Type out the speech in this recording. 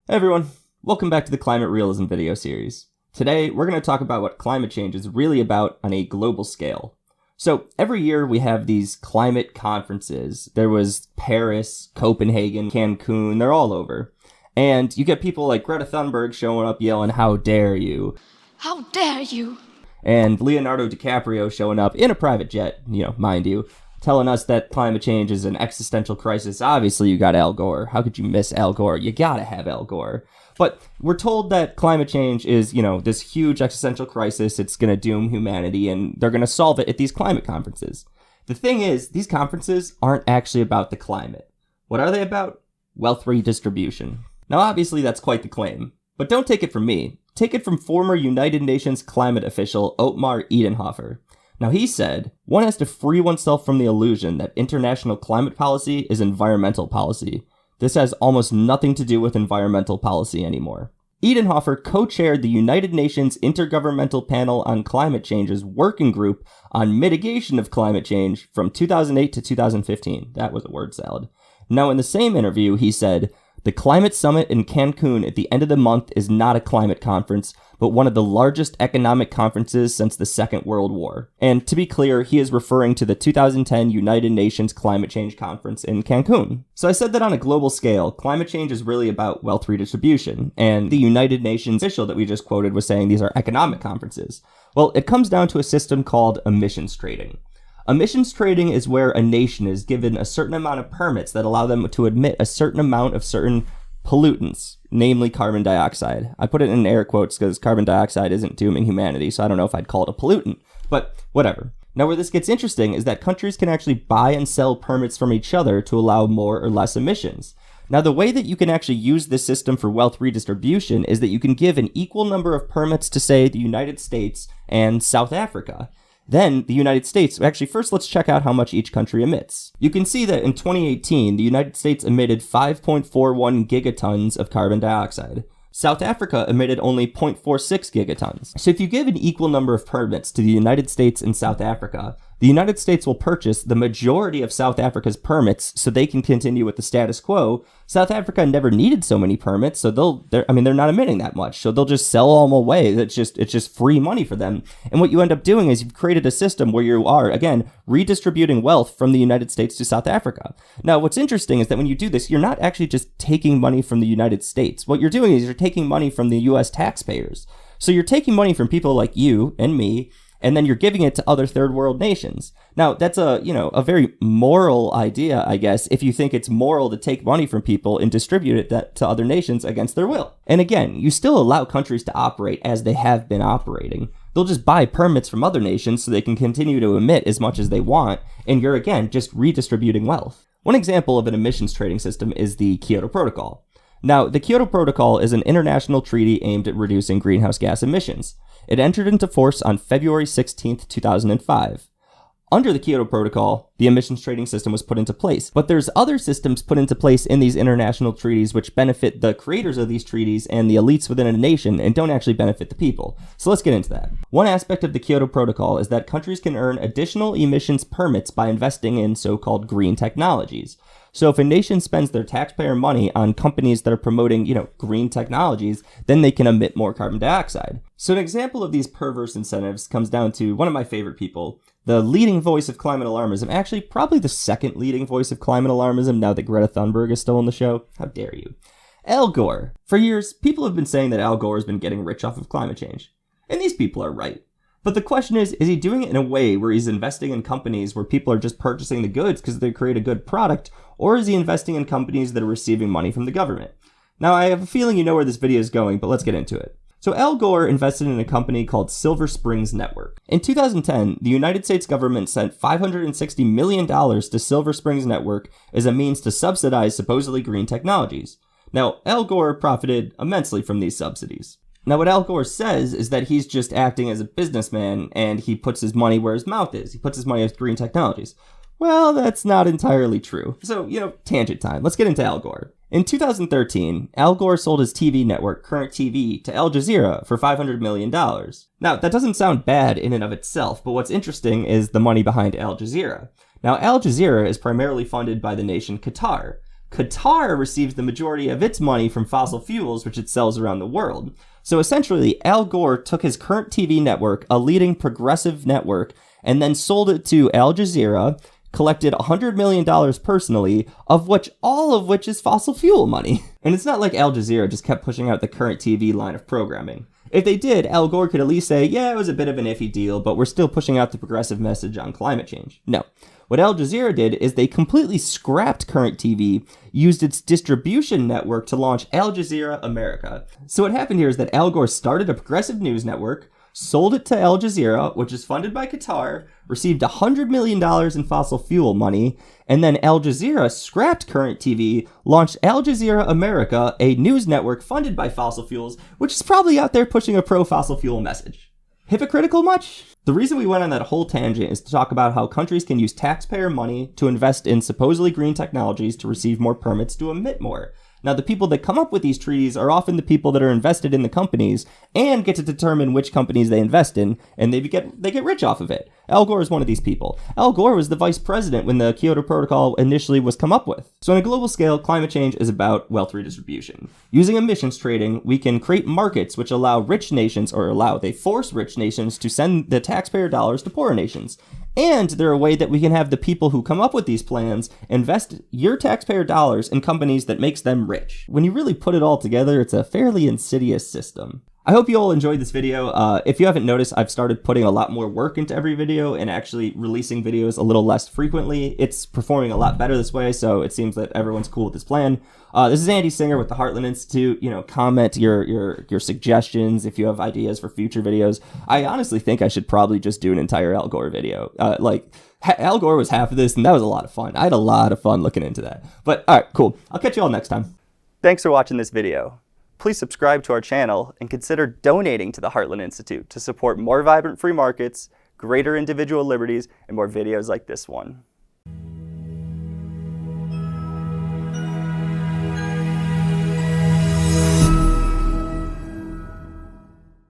Hey everyone, welcome back to the Climate Realism video series. Today, we're going to talk about what climate change is really about on a global scale. So, every year we have these climate conferences. There was Paris, Copenhagen, Cancun, they're all over. And you get people like Greta Thunberg showing up yelling, "How dare you?" How dare you? And Leonardo DiCaprio showing up in a private jet, mind you, telling us that climate change is an existential crisis. Obviously, you got Al Gore. How could you miss Al Gore? You gotta have Al Gore. But we're told that climate change is, this huge existential crisis. It's gonna doom humanity, and they're gonna solve it at these climate conferences. The thing is, these conferences aren't actually about the climate. What are they about? Wealth redistribution. Now, obviously, that's quite the claim. But don't take it from me. Take it from former United Nations climate official Otmar Edenhofer. Now, he said, one has to free oneself from the illusion that international climate policy is environmental policy. This has almost nothing to do with environmental policy anymore. Edenhofer co-chaired the United Nations Intergovernmental Panel on Climate Change's working group on mitigation of climate change from 2008 to 2015. That was a word salad. Now, in the same interview, he said, "The climate summit in Cancun at the end of the month is not a climate conference, but one of the largest economic conferences since the Second World War." And to be clear, he is referring to the 2010 United Nations Climate Change Conference in Cancun. So I said that on a global scale, climate change is really about wealth redistribution, and the United Nations official that we just quoted was saying these are economic conferences. Well, it comes down to a system called emissions trading. Emissions trading is where a nation is given a certain amount of permits that allow them to emit a certain amount of certain pollutants, namely carbon dioxide. I put it in air quotes because carbon dioxide isn't dooming humanity, so I don't know if I'd call it a pollutant, but whatever. Now, where this gets interesting is that countries can actually buy and sell permits from each other to allow more or less emissions. Now, the way that you can actually use this system for wealth redistribution is that you can give an equal number of permits to, say, the United States and South Africa. Then the United States, actually first let's check out how much each country emits. You can see that in 2018, the United States emitted 5.41 gigatons of carbon dioxide. South Africa emitted only 0.46 gigatons. So if you give an equal number of permits to the United States and South Africa, the United States will purchase the majority of South Africa's permits so they can continue with the status quo. South Africa never needed so many permits, so they're not emitting that much, so they'll just sell them away. It's just free money for them. And what you end up doing is you've created a system where you are, again, redistributing wealth from the United States to South Africa. Now, what's interesting is that when you do this, you're not actually just taking money from the United States. What you're doing is you're taking money from the US taxpayers. So you're taking money from people like you and me, and then you're giving it to other third world nations. Now, that's a very moral idea, I guess, if you think it's moral to take money from people and distribute it to other nations against their will. And again, you still allow countries to operate as they have been operating. They'll just buy permits from other nations so they can continue to emit as much as they want, and you're, again, just redistributing wealth. One example of an emissions trading system is the Kyoto Protocol. Now, the Kyoto Protocol is an international treaty aimed at reducing greenhouse gas emissions. It entered into force on February 16, 2005. Under the Kyoto Protocol, the emissions trading system was put into place, but there's other systems put into place in these international treaties which benefit the creators of these treaties and the elites within a nation and don't actually benefit the people. So let's get into that. One aspect of the Kyoto Protocol is that countries can earn additional emissions permits by investing in so-called green technologies. So if a nation spends their taxpayer money on companies that are promoting, green technologies, then they can emit more carbon dioxide. So an example of these perverse incentives comes down to one of my favorite people, the leading voice of climate alarmism, actually probably the second leading voice of climate alarmism now that Greta Thunberg is still on the show. How dare you? Al Gore. For years, people have been saying that Al Gore has been getting rich off of climate change. And these people are right. But the question is he doing it in a way where he's investing in companies where people are just purchasing the goods because they create a good product, or is he investing in companies that are receiving money from the government? Now, I have a feeling you know where this video is going, but let's get into it. So Al Gore invested in a company called Silver Springs Network. In 2010, the United States government sent $560 million to Silver Springs Network as a means to subsidize supposedly green technologies. Now, Al Gore profited immensely from these subsidies. Now, what Al Gore says is that he's just acting as a businessman and he puts his money where his mouth is. He puts his money with green technologies. Well, that's not entirely true. So, tangent time. Let's get into Al Gore. In 2013, Al Gore sold his TV network, Current TV, to Al Jazeera for $500 million. Now, that doesn't sound bad in and of itself, but what's interesting is the money behind Al Jazeera. Now, Al Jazeera is primarily funded by the nation Qatar. Qatar receives the majority of its money from fossil fuels, which it sells around the world. So essentially, Al Gore took his current TV network, a leading progressive network, and then sold it to Al Jazeera, collected $100 million personally, all of which is fossil fuel money. And it's not like Al Jazeera just kept pushing out the current TV line of programming. If they did, Al Gore could at least say, yeah, it was a bit of an iffy deal, but we're still pushing out the progressive message on climate change. No. What Al Jazeera did is they completely scrapped current TV, used its distribution network to launch Al Jazeera America. So what happened here is that Al Gore started a progressive news network, sold it to Al Jazeera, which is funded by Qatar, received $100 million in fossil fuel money, and then Al Jazeera scrapped current TV, launched Al Jazeera America, a news network funded by fossil fuels, which is probably out there pushing a pro-fossil fuel message. Hypocritical much? The reason we went on that whole tangent is to talk about how countries can use taxpayer money to invest in supposedly green technologies to receive more permits to emit more. Now, the people that come up with these treaties are often the people that are invested in the companies and get to determine which companies they invest in, and they get rich off of it. Al Gore is one of these people. Al Gore was the vice president when the Kyoto Protocol initially was come up with. So on a global scale, climate change is about wealth redistribution. Using emissions trading, we can create markets which they force rich nations to send the taxpayer dollars to poorer nations. And they're a way that we can have the people who come up with these plans invest your taxpayer dollars in companies that makes them rich. When you really put it all together, it's a fairly insidious system. I hope you all enjoyed this video. If you haven't noticed, I've started putting a lot more work into every video and actually releasing videos a little less frequently. It's performing a lot better this way, so it seems that everyone's cool with this plan. This is Andy Singer with the Heartland Institute. Comment your suggestions if you have ideas for future videos. I honestly think I should probably just do an entire Al Gore video. Al Gore was half of this, and that was a lot of fun. I had a lot of fun looking into that. But all right, cool. I'll catch you all next time. Thanks for watching this video. Please subscribe to our channel and consider donating to the Heartland Institute to support more vibrant free markets, greater individual liberties, and more videos like this one.